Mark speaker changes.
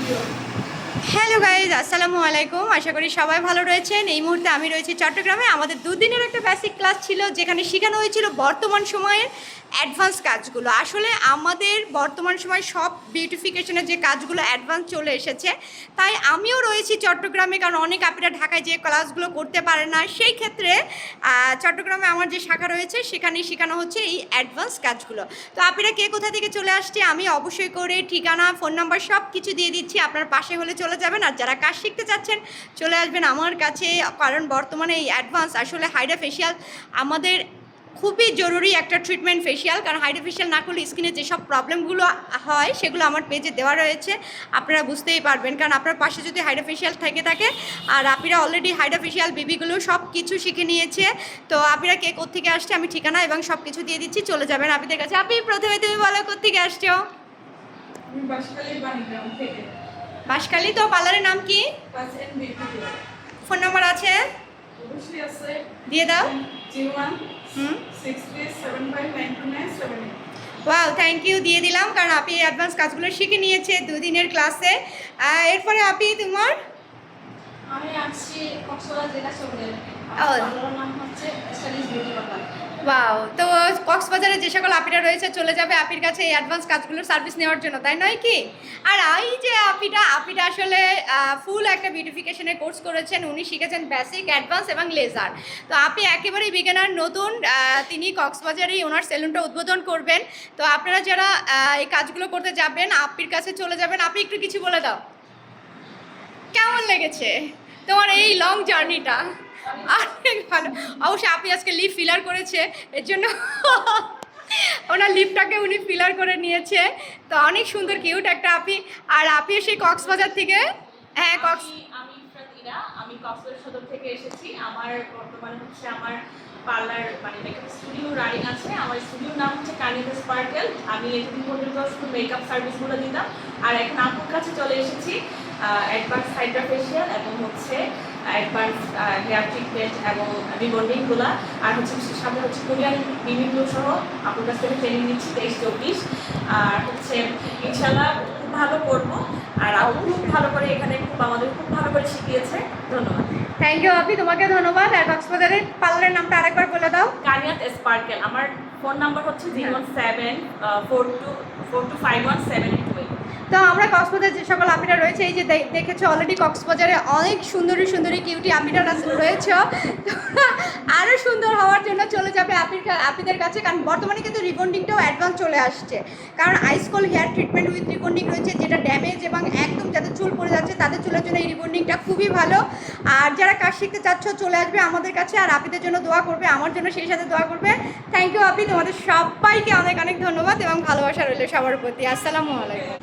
Speaker 1: Hello guys, আসসালামু আলাইকুম। আশা করি সবাই ভালো রয়েছেন। এই মুহূর্তে আমি রয়েছি চট্টগ্রামে। আমাদের দুদিনের একটা বেসিক ক্লাস ছিল, যেখানে শেখানো হয়েছিল বর্তমান সময়ের অ্যাডভান্স কাজগুলো। আসলে আমাদের বর্তমান সময় সব বিউটিফিকেশনের যে কাজগুলো অ্যাডভান্স চলে এসেছে, তাই আমিও রয়েছি চট্টগ্রামে, কারণ অনেক আপিরা ঢাকায় যে ক্লাসগুলো করতে পারে না। সেই ক্ষেত্রে চট্টগ্রামে আমার যে শাখা রয়েছে সেখানেই শেখানো হচ্ছে এই অ্যাডভান্স কাজগুলো। তো আপিরা কে কোথা থেকে চলে আসছে আমি অবশ্যই করে ঠিকানা, ফোন নাম্বার সব কিছু দিয়ে দিচ্ছি। আপনার পাশে হলে চলে যাবেন, আর যারা কাজ শিখতে চাচ্ছেন চলে আসবেন আমার কাছে। কারণ বর্তমানে এই অ্যাডভান্স আসলে হাইড্রা ফেশিয়াল আমাদের খুবই জরুরি একটা ট্রিটমেন্ট ফেশিয়াল। কারণ হাইড্রা ফেশিয়াল না করলে স্কিনে যেসব প্রবলেমগুলো হয় সেগুলো আমার পেজে দেওয়া রয়েছে, আপনারা বুঝতেই পারবেন। কারণ আপনার পাশে যদি হাইড্রা ফেশিয়াল থেকে থাকে, আর আপিরা অলরেডি হাইড্রা ফেশিয়াল বিবিগুলো সব কিছু শিখে নিয়েছে। তো আপিরা কে কোত্থেকে আসছে আমি ঠিকানা এবং সব কিছু দিয়ে দিচ্ছি, চলে যাবেন আপিদের কাছে। আপনি প্রথমে তুমি বলো কোত্থেকে আসছো? বাঁশখালী। তো পার্লারের নাম কি? ফোন নাম্বার আছে? দিয়ে দাও। ওয়াও, থ্যাংক ইউ, দিয়ে দিলাম। কারণ আপনি অ্যাডভান্স কাজগুলো শিখে নিয়েছে দুদিনের ক্লাসে। এরপরে আপনি তোমার
Speaker 2: আমি আসছি কক্সবাজার জেলা শহরে। নাম হচ্ছে
Speaker 1: ওয়াও। তো কক্সবাজারে যে সকল আপিরা রয়েছে চলে যাবে আপির কাছে এই অ্যাডভান্স কাজগুলোর সার্ভিস নেওয়ার জন্য, তাই নয় কি? আর এই যে আপিটা আসলে ফুল একটা বিউটিফিকেশনের কোর্স করেছেন। উনি শিখেছেন বেসিক, অ্যাডভান্স এবং লেজার। তো আপনি একেবারেই বিগিনার, নতুন। তিনি কক্সবাজারেই ওনার সেলুনটা উদ্বোধন করবেন। তো আপনারা যারা এই কাজগুলো করতে যাবেন আপির কাছে চলে যাবেন। আপনি একটু কিছু বলে দাও, কেমন লেগেছে তোমার এই লং জার্নিটা? অনেক ভালো। অবশ্যই আপনি আজকে লিপ ফিলার করেছে, এর জন্য ওনার লিপটাকে উনি ফিলার করে নিয়েছে। তো অনেক সুন্দর কিউট একটা আপি। আর আপনি সেই কক্সবাজার থেকে? হ্যাঁ,
Speaker 2: আমি ইফরাতিরা, আমি কক্সবাজার সদর থেকে এসেছি। আমার বর্তমানে হচ্ছে আমার পার্লার মানে মেকআপ স্টুডিও রানিং আছে। আমার স্টুডিওর নাম হচ্ছে কানিত স্পার্কেল। আমি এতদিন পর্যন্ত শুধু মেকআপ সার্ভিসগুলো দিতাম, আর এখন আপুর কাছে চলে এসেছি অ্যাডভান্স হাইড্রা ফেশিয়াল এবং হচ্ছে অ্যাডভান্স হেয়ার ট্রিটমেন্ট এবং রিবন্ডিংগুলো, আর হচ্ছে সামনে হচ্ছে কোরিয়ান বিভিন্ন সহ আপুর কাছ থেকে ট্রেনিং নিচ্ছি 23-24। আর হচ্ছে ইনশাল্লাহ খুব ভালো করবো। আর আপু খুব ভালো করে এখানে আমাদের খুব ভালো করে শিখিয়েছে। ধন্যবাদ।
Speaker 1: থ্যাংক ইউ আপি, তোমাকে ধন্যবাদ। আর কক্সবাজারের পার্লারের নামটা আরেকবার বলে দাও।
Speaker 2: কানিয়াত স্পার্কেল। আমার ফোন নাম্বার হচ্ছে 01742517828।
Speaker 1: তো আমরা কক্সবাজার যে সকল আপিরা রয়েছে, এই যে দেখেছো অলরেডি কক্সবাজারে অনেক সুন্দরী সুন্দরী কিউটি আপিরা রয়েছে। আরও সুন্দর হওয়ার জন্য চলে যাবে আপিদের কাছে। কারণ বর্তমানে কিন্তু রিবন্ডিংটাও অ্যাডভান্স চলে আসছে। কারণ আইসকল হেয়ার ট্রিটমেন্ট উইথ রিবন্ডিং রয়েছে, যেটা ড্যামেজ এবং একদম যাদের চুল পড়ে যাচ্ছে তাদের চুলের জন্য এই রিবন্ডিংটা খুবই ভালো। আর যারা কাজ শিখতে চাচ্ছ চলে আসবে আমাদের কাছে, আর আপিদের জন্য দোয়া করবে, আমার জন্য সেই সাথে দোয়া করবে। থ্যাংক ইউ আপি, তোমাদের সবাইকে অনেক অনেক ধন্যবাদ এবং ভালোবাসা রইল সবার প্রতি। আসসালামু আলাইকুম।